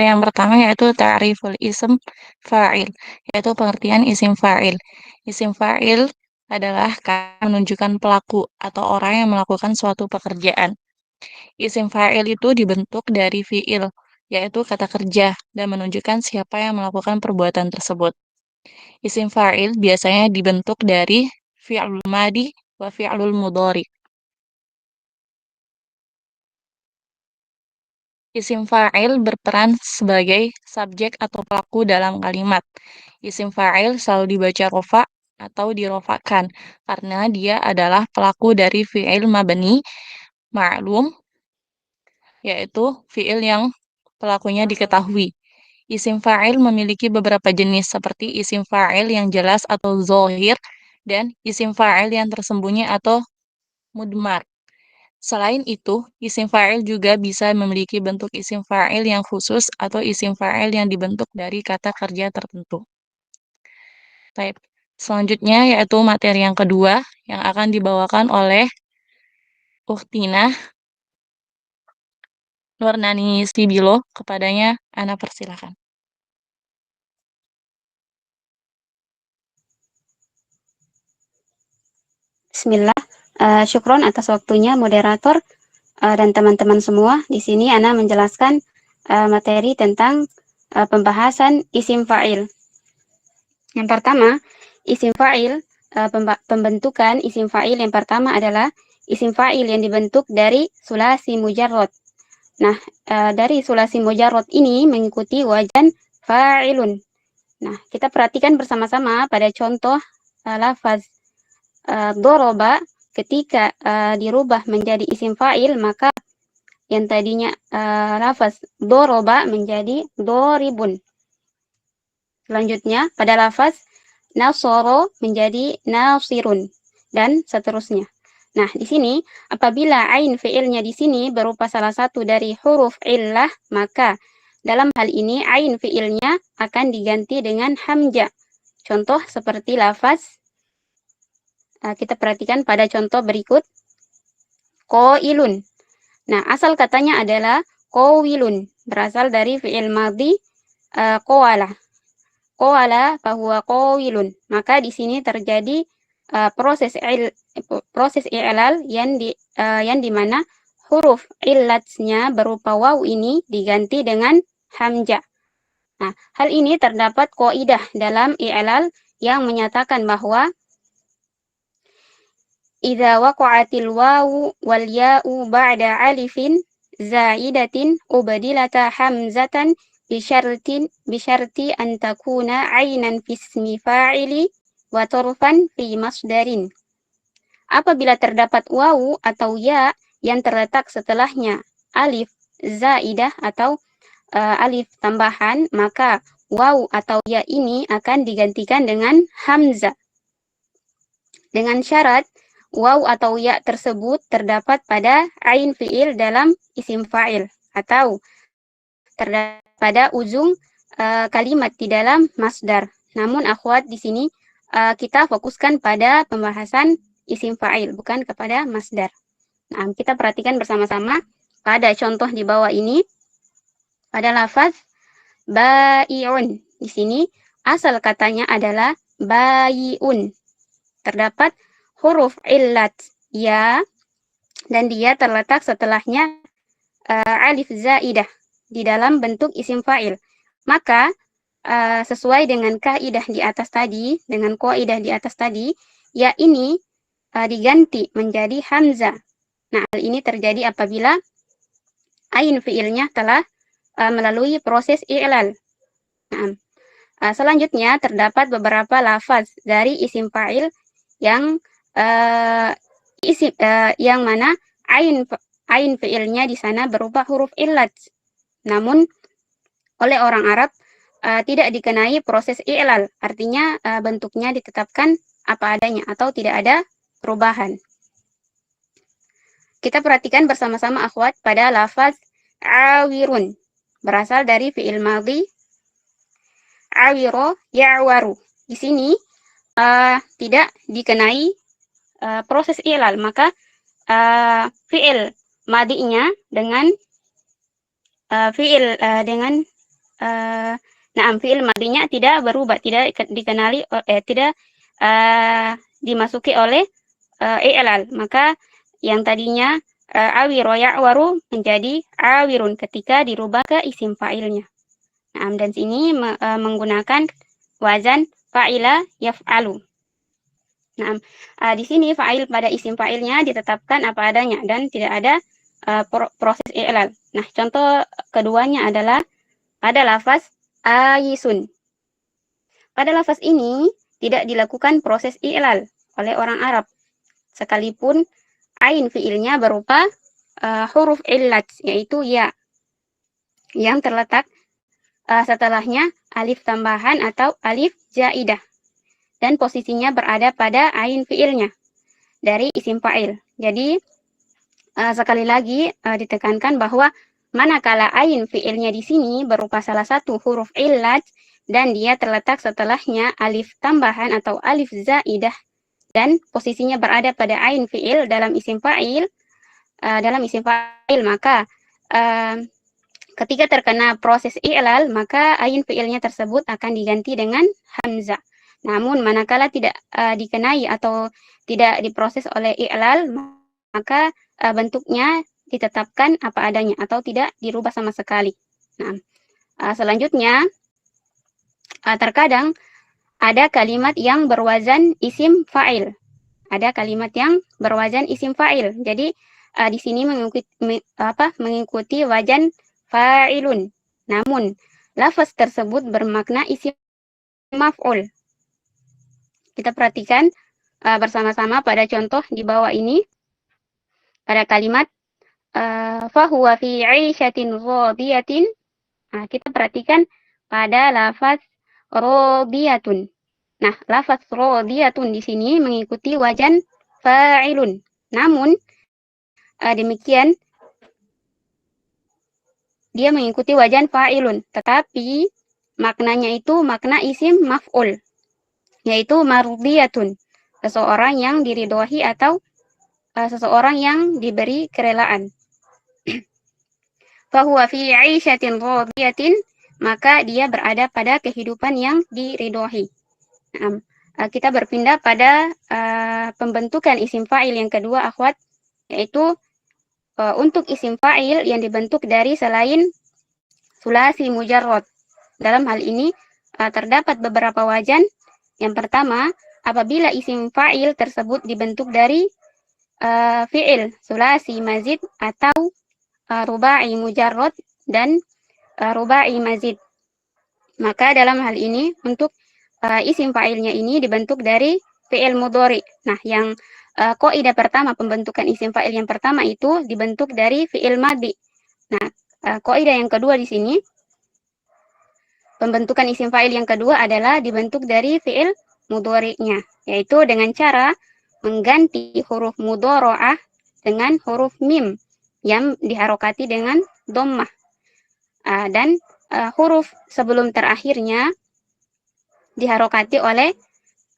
Yang pertama yaitu ta'riful ism fa'il, yaitu pengertian isim fa'il. Isim fa'il adalah kata menunjukkan pelaku atau orang yang melakukan suatu pekerjaan. Isim fa'il itu dibentuk dari fi'il, yaitu kata kerja, dan menunjukkan siapa yang melakukan perbuatan tersebut. Isim fa'il biasanya dibentuk dari fi'lul madi wa fi'lul mudhari. Isim fa'il berperan sebagai subjek atau pelaku dalam kalimat. Isim fa'il selalu dibaca rofa atau dirofakan karena dia adalah pelaku dari fi'il mabni ma'lum, yaitu fi'il yang pelakunya diketahui. Isim fa'il memiliki beberapa jenis seperti isim fa'il yang jelas atau zohir dan isim fa'il yang tersembunyi atau mudmar. Selain itu, isim fa'il juga bisa memiliki bentuk isim fa'il yang khusus atau isim fa'il yang dibentuk dari kata kerja tertentu. Baik. Selanjutnya yaitu materi yang kedua yang akan dibawakan oleh Uktina Nurnani Sibilo. Kepadanya, Ana persilakan. Bismillah, syukron atas waktunya moderator dan teman-teman semua. Di sini Ana menjelaskan materi tentang pembahasan isim fa'il. Yang pertama, isim fa'il, pembentukan isim fa'il yang pertama adalah isim fa'il yang dibentuk dari sulasi mujarrad. Nah, dari sulasi mujarrad ini mengikuti wajan fa'ilun. Nah, kita perhatikan bersama-sama pada contoh lafaz doroba ketika dirubah menjadi isim fa'il, maka yang tadinya lafaz doroba menjadi doribun. Selanjutnya, pada lafaz nasoro menjadi nasirun, dan seterusnya. Nah, di sini, apabila ain fi'ilnya di sini berupa salah satu dari huruf illah, maka dalam hal ini ain fi'ilnya akan diganti dengan hamzah. Contoh seperti lafaz, kita perhatikan pada contoh berikut. Qailun. Nah, asal katanya adalah qawilun, berasal dari fi'il madhi qawala. Qawala fahuwa qawilun. Maka di sini terjadi proses i'lal yang di mana huruf illatnya berupa waw ini diganti dengan hamzah. Nah, hal ini terdapat kaidah dalam i'lal yang menyatakan bahwa idza waqa'atil wawu wal ya'u ba'da alifin zaidatin ubadilata hamzatan bisyarti an takuna ainan fismi fa'ili wa turfan fi masdarin. Apabila terdapat wawu atau ya yang terletak setelahnya alif zaidah atau alif tambahan, maka wawu atau ya ini akan digantikan dengan hamzah. Dengan syarat waw atau ya tersebut terdapat pada ain fi'il dalam isim fa'il atau terdapat pada ujung kalimat di dalam masdar. Namun akhwat di sini kita fokuskan pada pembahasan isim fa'il, bukan kepada masdar. Nah, kita perhatikan bersama-sama pada contoh di bawah ini pada lafaz bai'un. Di sini asal katanya adalah bai'un. Terdapat huruf illat ya dan dia terletak setelahnya alif zaidah di dalam bentuk isim fa'il. Maka sesuai dengan kaidah di atas tadi, dengan kaidah di atas tadi, ya ini diganti menjadi hamzah. Nah, hal ini terjadi apabila ain fi'ilnya telah melalui proses i'lal. Nah, selanjutnya terdapat beberapa lafaz dari isim fa'il yang yang mana ain fi'ilnya di sana berupa huruf illat. Namun oleh orang Arab tidak dikenai proses i'lal, artinya bentuknya ditetapkan apa adanya atau tidak ada perubahan. Kita perhatikan bersama-sama akhwat pada lafaz awirun, berasal dari fi'il madhi awiro ya'waru. Di sini tidak dikenai proses i'lal, maka fi'il madinya dengan fi'il madinya tidak berubah, tidak dikenali, tidak dimasuki oleh i'lal. Maka yang tadinya awiro ya'waru menjadi awirun ketika dirubah ke isim fa'ilnya. Dan sini menggunakan wazan fa'ila yaf'alu. Di sini fa'il pada isim fa'ilnya ditetapkan apa adanya dan tidak ada proses i'lal. Nah, contoh keduanya adalah pada lafaz ayisun. Pada lafaz ini tidak dilakukan proses i'lal oleh orang Arab, sekalipun ain fi'ilnya berupa huruf illat, yaitu ya, yang terletak setelahnya alif tambahan atau alif jaidah, dan posisinya berada pada ain fi'ilnya dari isim fa'il. Jadi, sekali lagi ditekankan bahwa manakala ain fi'ilnya di sini berupa salah satu huruf illat dan dia terletak setelahnya alif tambahan atau alif zaidah dan posisinya berada pada ain fi'il dalam isim fa'il, maka ketika terkena proses i'lal, maka ain fi'ilnya tersebut akan diganti dengan hamzah. Namun manakala tidak dikenai atau tidak diproses oleh i'lal, maka bentuknya ditetapkan apa adanya atau tidak dirubah sama sekali. Selanjutnya, terkadang ada kalimat yang berwazan isim fa'il. Ada kalimat yang berwazan isim fa'il. Jadi di sini mengikuti wazan fa'ilun. Namun lafaz tersebut bermakna isim maf'ul. Kita perhatikan bersama-sama pada contoh di bawah ini. Pada kalimat fahuwa fi 'aisyatin radiyatin. Kita perhatikan pada lafaz radiyatun. Nah, lafaz radiyatun di sini mengikuti wazan fa'ilun. Namun demikian dia mengikuti wazan fa'ilun, tetapi maknanya itu makna isim maf'ul, yaitu mardiyatun, seseorang yang diridhoi atau seseorang yang diberi kerelaan. Fahuwa fi 'aisyatin radiyatin, maka dia berada pada kehidupan yang diridhoi. Kita berpindah pada pembentukan isim fa'il yang kedua, akhwat, yaitu untuk isim fa'il yang dibentuk dari selain sulasi mujarrad. Dalam hal ini terdapat beberapa wazan. Yang pertama, apabila isim fa'il tersebut dibentuk dari fi'il sulasi mazid atau rubai mujarrad dan rubai mazid. Maka dalam hal ini untuk isim fa'ilnya ini dibentuk dari fi'il mudhari. Nah, yang kaidah pertama pembentukan isim fa'il yang pertama itu dibentuk dari fi'il madhi. Nah, kaidah yang kedua di sini pembentukan isim fa'il yang kedua adalah dibentuk dari fi'il mudhari'nya, yaitu dengan cara mengganti huruf mudhara'ah dengan huruf mim yang diharokati dengan dhammah. Dan huruf sebelum terakhirnya diharokati oleh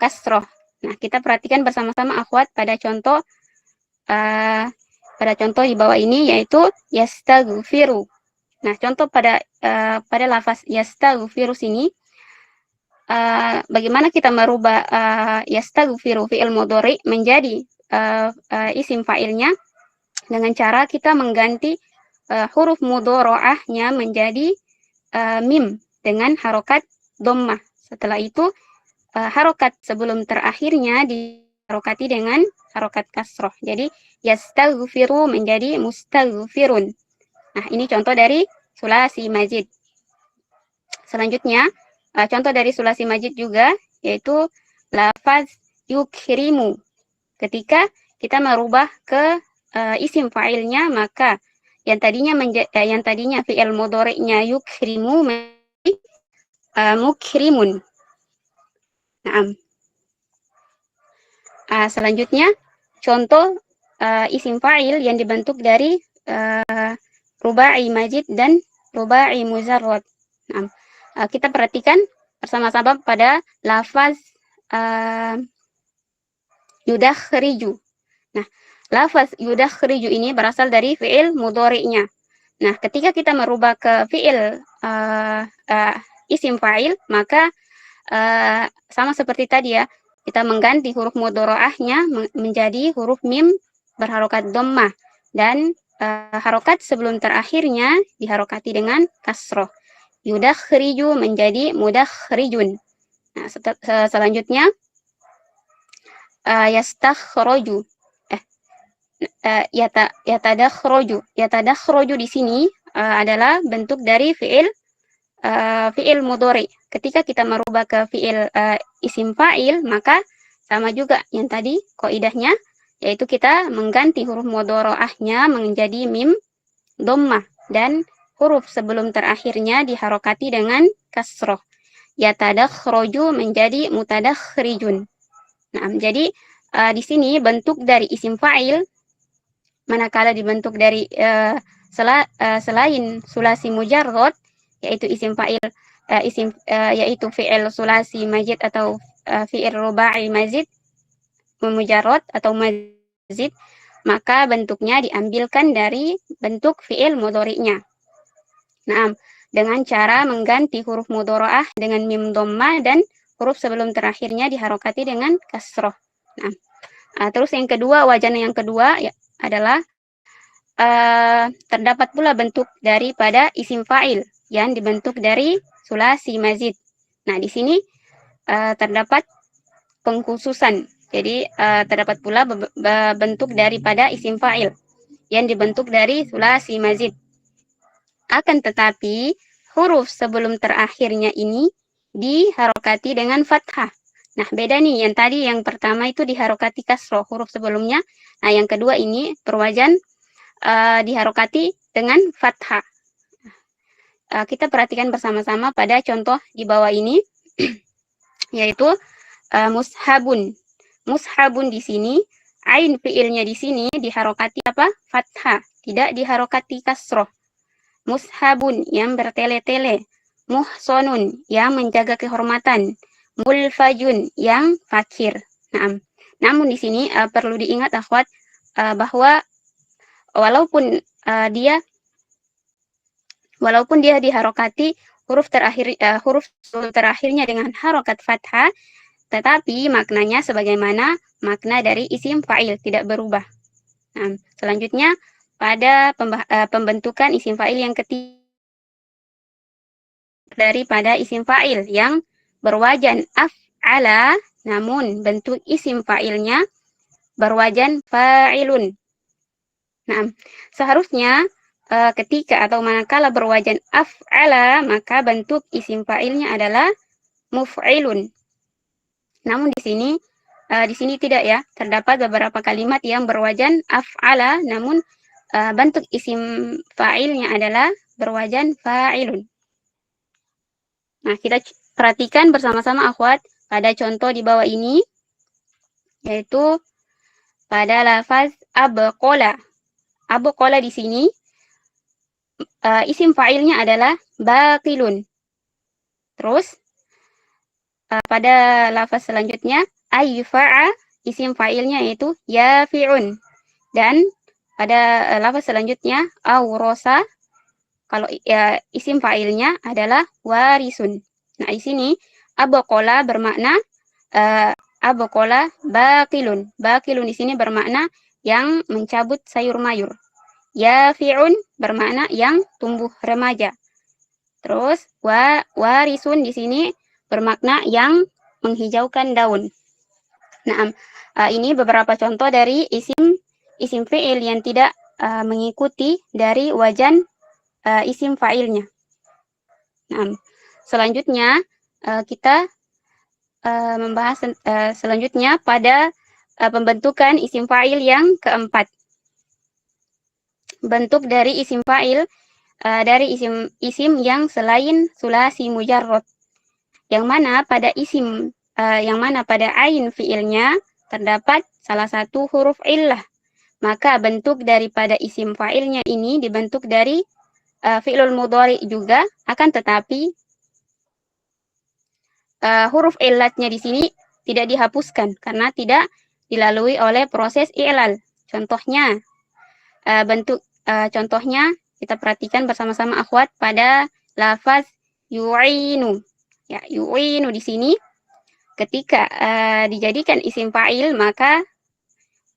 kasroh. Nah, kita perhatikan bersama-sama akhwat pada contoh di bawah ini, yaitu yastaghfiru. Nah, contoh pada lafaz yastaghfiru sini, bagaimana kita merubah yastaghfiru fi'il mudhari menjadi isim fa'ilnya dengan cara kita mengganti huruf mudhara'ahnya menjadi mim dengan harokat dhammah. Setelah itu harokat sebelum terakhirnya diharokati dengan harokat kasroh. Jadi yastaghfiru menjadi mustaghfirun. Nah, ini contoh dari sulasi mazid. Selanjutnya, contoh dari sulasi mazid juga, yaitu lafaz yukrimu. Ketika kita merubah ke isim fa'ilnya, maka yang tadinya fi'il mudhari'nya yukrimu menjadi mukrimun. Selanjutnya, contoh isim fa'il yang dibentuk dari rubai mazid dan rubai muzarrad. Kita perhatikan bersama-sama pada lafaz yudakhriju. Nah, lafaz yudakhriju ini berasal dari fi'il mudhari'nya. Nah, ketika kita merubah ke fi'il isim fa'il, maka sama seperti tadi ya, kita mengganti huruf mudhora'ahnya menjadi huruf mim berharokat dhammah, dan harokat sebelum terakhirnya diharokati dengan kasroh. Yudakhriju menjadi mudakhrijun. Nah, selanjutnya yastakhraju. Yatadakhroju di sini adalah bentuk dari fi'il mudhari. Ketika kita merubah ke fi'il isim fa'il, maka sama juga yang tadi kaidahnya, yaitu kita mengganti huruf mudhari'ahnya menjadi mim dhammah, dan huruf sebelum terakhirnya diharokati dengan kasroh. Yatadakhroju menjadi mutadakhrijun. Nah, jadi di sini bentuk dari isim fa'il manakala dibentuk dari selain sulasi mujarrad, yaitu isim fa'il yaitu fi'il sulasi mazid atau fi'il rubai mazid mujarrad atau mazid, maka bentuknya diambilkan dari bentuk fi'il mudhari'nya. Nah, dengan cara mengganti huruf mudhari'ah dengan mim dhammah dan huruf sebelum terakhirnya diharokati dengan kasroh. Nah, terus yang kedua, wajana yang kedua ya, adalah terdapat pula bentuk daripada isim fa'il yang dibentuk dari sulasi mazid. Nah, di sini terdapat pengkhususan. Jadi terdapat pula bentuk daripada isim fa'il yang dibentuk dari sulasi mazid. Akan tetapi huruf sebelum terakhirnya ini diharokati dengan fathah. Nah, beda nih, yang tadi yang pertama itu diharokati kasroh huruf sebelumnya. Nah, yang kedua ini berwajan diharokati dengan fathah. Kita perhatikan bersama-sama pada contoh di bawah ini, yaitu mushabun. Mushabun di sini, ain fiilnya di sini diharokati apa? Fathah, tidak diharokati kasroh. Mushabun yang bertele-tele. Muhsonun yang menjaga kehormatan. Mulfajun yang fakir. Nah, namun di sini perlu diingat akhwat bahwa walaupun dia diharokati huruf terakhirnya dengan harokat fathah, tetapi maknanya sebagaimana makna dari isim fa'il, tidak berubah. Nah, selanjutnya pada pembentukan isim fa'il yang ketiga daripada isim fa'il yang berwajan af'ala, namun bentuk isim fa'ilnya berwajan fa'ilun. Nah, seharusnya ketika atau manakala berwajan af'ala, maka bentuk isim fa'ilnya adalah muf'ilun. Namun di sini tidak ya, terdapat beberapa kalimat yang berwajan af'ala, namun bentuk isim fa'ilnya adalah berwajan fa'ilun. Nah, kita perhatikan bersama-sama akhwat pada contoh di bawah ini, yaitu pada lafaz abqala. Abqala di sini isim fa'ilnya adalah baqilun. Terus pada lafaz selanjutnya ayfa'a, isim fa'ilnya yaitu yafi'un. Dan pada lafaz selanjutnya awrosa, kalau isim fa'ilnya adalah warisun. Nah, di sini abqala bermakna abqala baqilun. Baqilun di sini bermakna yang mencabut sayur mayur. Yafi'un bermakna yang tumbuh remaja. Terus warisun di sini bermakna yang menghijaukan daun. Nah, ini beberapa contoh dari isim fi'il yang tidak mengikuti dari wajan isim fa'ilnya. Nah, selanjutnya kita membahas selanjutnya pada pembentukan isim fa'il yang keempat. Bentuk dari isim fa'il dari isim yang selain sulasi mujarrad, yang mana pada ain fi'ilnya terdapat salah satu huruf illah, maka bentuk daripada isim fa'ilnya ini dibentuk dari fi'lul mudhari juga, akan tetapi huruf illatnya di sini tidak dihapuskan karena tidak dilalui oleh proses i'lal. Contohnya contohnya kita perhatikan bersama-sama akhwat pada lafaz yu'inu. Ya, yu'inu di sini ketika dijadikan isim fa'il maka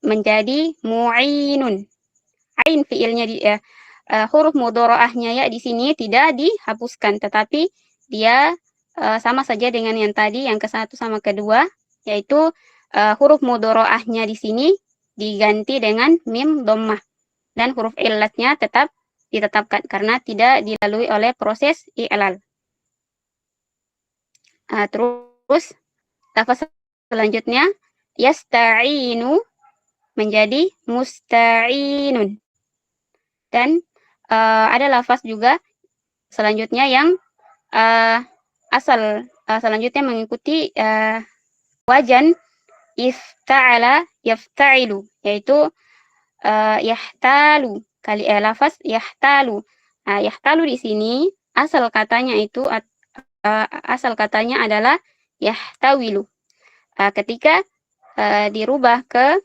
menjadi mu'inun. Ain fiilnya huruf mudharaahnya ya di sini tidak dihapuskan, tetapi dia sama saja dengan yang tadi, yang ke-1 sama kedua, yaitu huruf mudharaahnya di sini diganti dengan mim dhammah dan huruf illatnya tetap ditetapkan karena tidak dilalui oleh proses i'lal. Terus lafaz selanjutnya yasta'inu menjadi musta'inun. Dan ada lafaz juga selanjutnya yang asal selanjutnya mengikuti wajan ifta'ala yafta'ilu, yaitu yahtalu, lafaz yahtalu. Yahtalu di sini asal katanya adalah yahtawilu. Ketika dirubah ke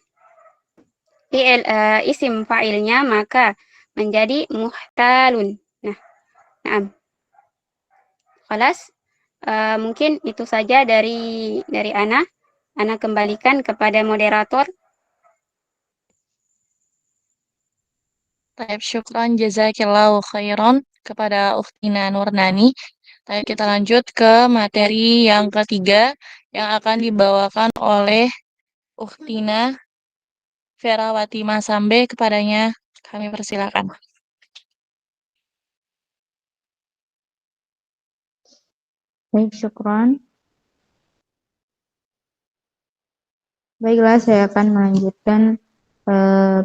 isim fa'ilnya maka menjadi muhtalun. Nah, Khalas. Mungkin itu saja dari Ana. Ana kembalikan kepada moderator. Baik, syukran jazakillahu khairan kepada Ukhtina Nurnani. Kita lanjut ke materi yang ketiga yang akan dibawakan oleh Ukhtina Ferawati Masambe. Kepadanya kami persilakan. Baik, syukran. Baiklah, saya akan melanjutkan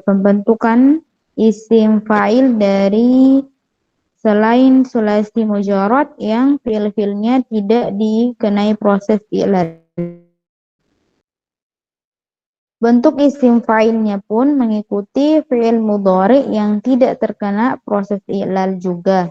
pembentukan isim fa'il dari selain sulasi mujarrad yang fi'il-fi'ilnya tidak dikenai proses i'lal. Bentuk isim fa'ilnya pun mengikuti fi'il mudhari yang tidak terkena proses i'lal juga.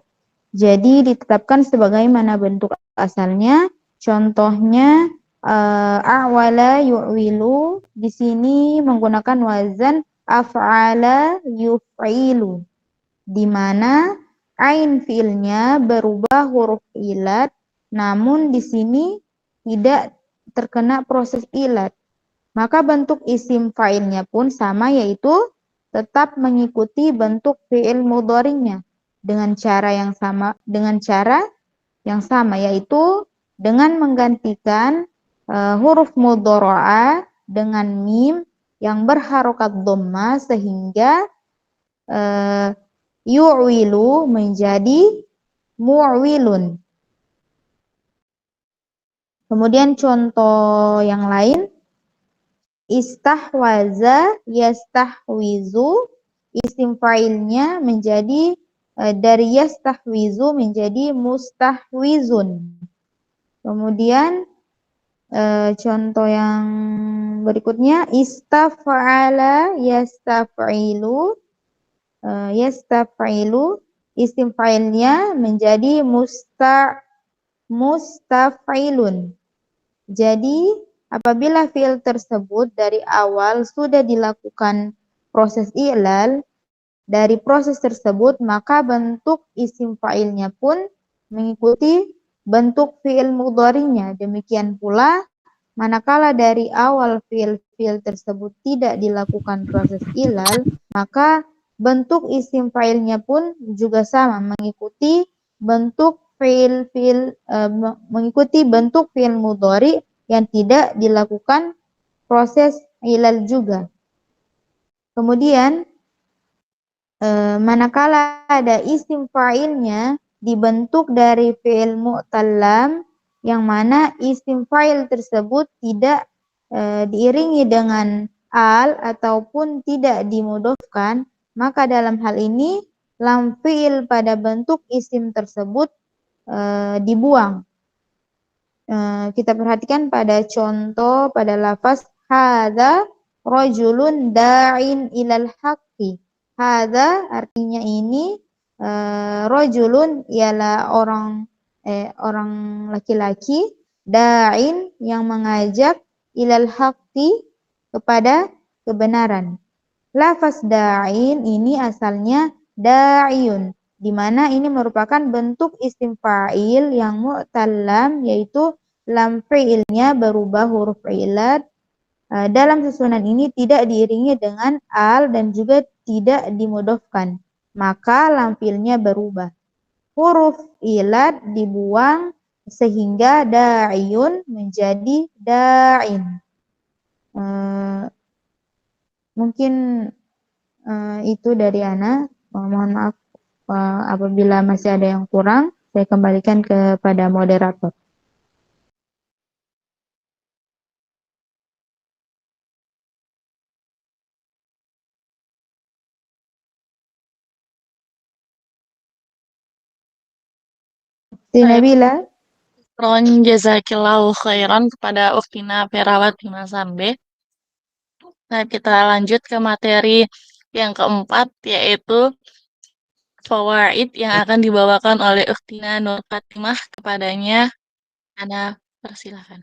Jadi ditetapkan sebagaimana bentuk asalnya. Contohnya a'wala yu'wilu, di sini menggunakan wazan af'ala yuf'ilu, di mana ain fiilnya berubah huruf ilat, namun di sini tidak terkena proses ilat. Maka bentuk isim fa'ilnya pun sama, yaitu tetap mengikuti bentuk fi'il mudhari'nya dengan cara yang sama yaitu dengan menggantikan huruf mudhara'ah dengan mim yang berharokat dhamma sehingga yu'wilu menjadi mu'wilun. Kemudian contoh yang lain, istahwaza yastahwizu, isim fa'ilnya menjadi dari yastahwizu menjadi mustahwizun. Kemudian contoh yang berikutnya, istaf'ala yastaf'ilu, yastaf'ilu, isim fa'ilnya menjadi mustaf'ilun. Jadi apabila fi'il tersebut dari awal sudah dilakukan proses i'lal, dari proses tersebut maka bentuk isim fa'ilnya pun mengikuti bentuk fi'il mudhari'nya. Demikian pula manakala dari awal fi'il tersebut tidak dilakukan proses i'lal, maka bentuk isim fa'ilnya pun juga sama, mengikuti bentuk bentuk fi'il mudhari' yang tidak dilakukan proses i'lal juga. Kemudian manakala ada isim fa'ilnya dibentuk dari fi'il mu'tallam, yang mana isim fa'il tersebut tidak diiringi dengan al ataupun tidak dimudhofkan, maka dalam hal ini lam fi'il pada bentuk isim tersebut dibuang. Kita perhatikan pada contoh pada lafaz hadza rajulun da'in ilal haqqi. Hadza artinya ini, rajulun ialah orang laki-laki, da'in yang mengajak, ilal haqqi kepada kebenaran. Lafaz da'in ini asalnya da'iyun. di mana ini merupakan bentuk isim fa'il yang mu'tallam, yaitu lam fi'ilnya berubah huruf ilat. Dalam susunan ini tidak diiringi dengan al dan juga tidak dimudofkan, maka lam fi'ilnya berubah. Huruf ilat dibuang sehingga da'iyun menjadi da'in. Mungkin itu dari Ana. Mohon maaf apabila masih ada yang kurang, saya kembalikan kepada moderator. Nabila. Ron jazakillahu khairan kepada Uktina Ferawati Masambe. Nah, kita lanjut ke materi yang keempat, yaitu fawaid yang akan dibawakan oleh Uktina Nur Fatimah kepadanya. Ana persilakan.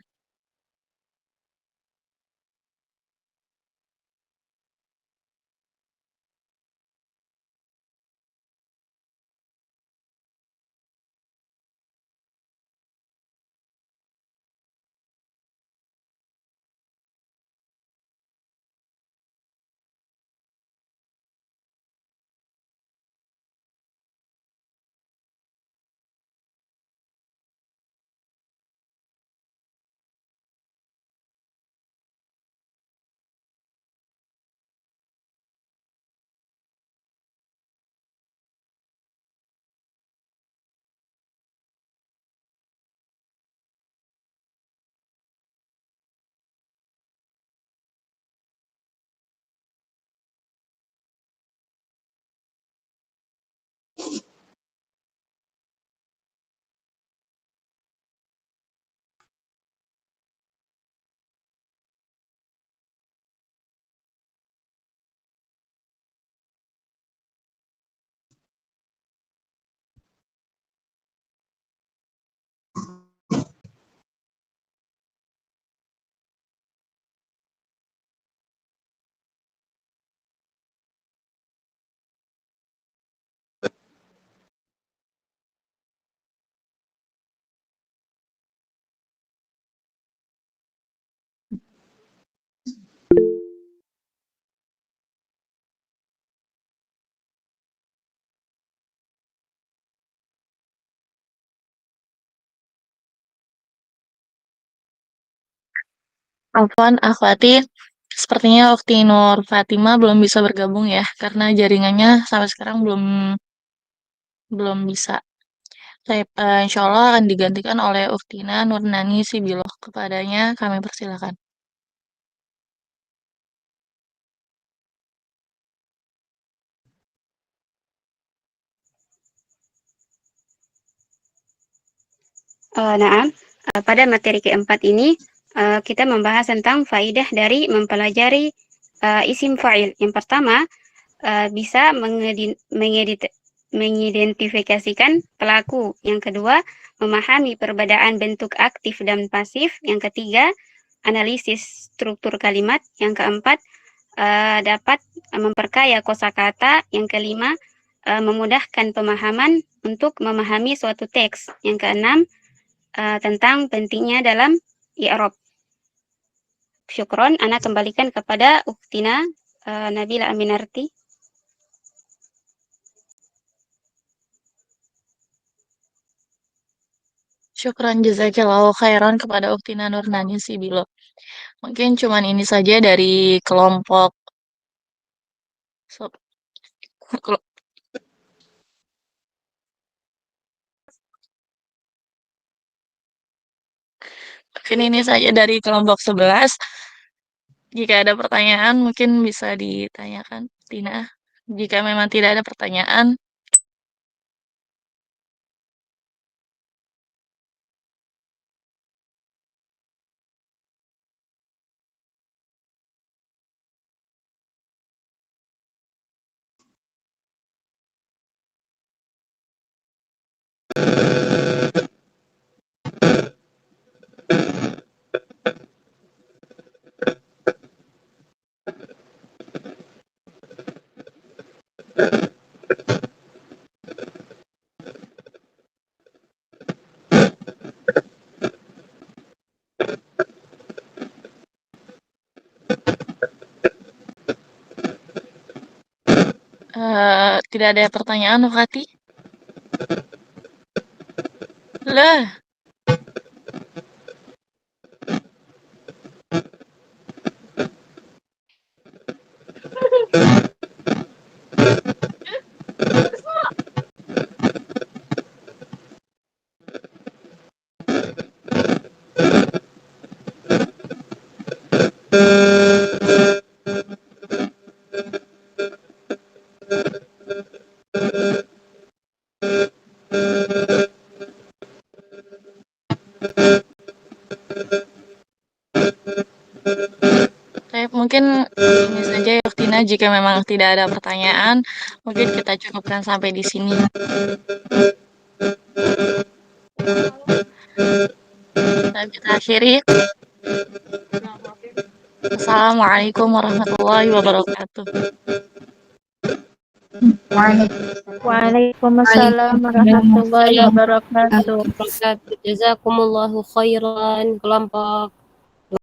Afwan, akhwati, sepertinya Ukti Nur Fatimah belum bisa bergabung ya, karena jaringannya sampai sekarang belum bisa. Insya Allah akan digantikan oleh Uktina Nurnani Sibiloh. Kepadanya kami persilakan. Naam, pada materi keempat ini kita membahas tentang faidah dari mempelajari isim fa'il. Yang pertama, bisa mengidentifikasikan pelaku. Yang kedua, memahami perbedaan bentuk aktif dan pasif. Yang ketiga, analisis struktur kalimat. Yang keempat, dapat memperkaya kosakata. Yang kelima, memudahkan pemahaman untuk memahami suatu teks. Yang keenam, tentang pentingnya dalam i'rab. Syukron, Ana kembalikan kepada Uktina Nabila Aminarti. Syukran jazakillahu khairan kepada Uktina Nurnani Sibilo. Mungkin cuman ini saja dari kelompok mungkin ini saja dari kelompok 11. Jika ada pertanyaan mungkin bisa ditanyakan, Tina. Jika memang tidak ada pertanyaan, Tidak ada pertanyaan, Nurhati? Lah, mungkin ini saja ya, Tina. Jika memang tidak ada pertanyaan, mungkin kita cukupkan sampai di sini. Dan kita akhiri. Assalamualaikum warahmatullahi wabarakatuh. Waalaikumsalam warahmatullahi wabarakatuh. Jazakumullahu khairan kelompok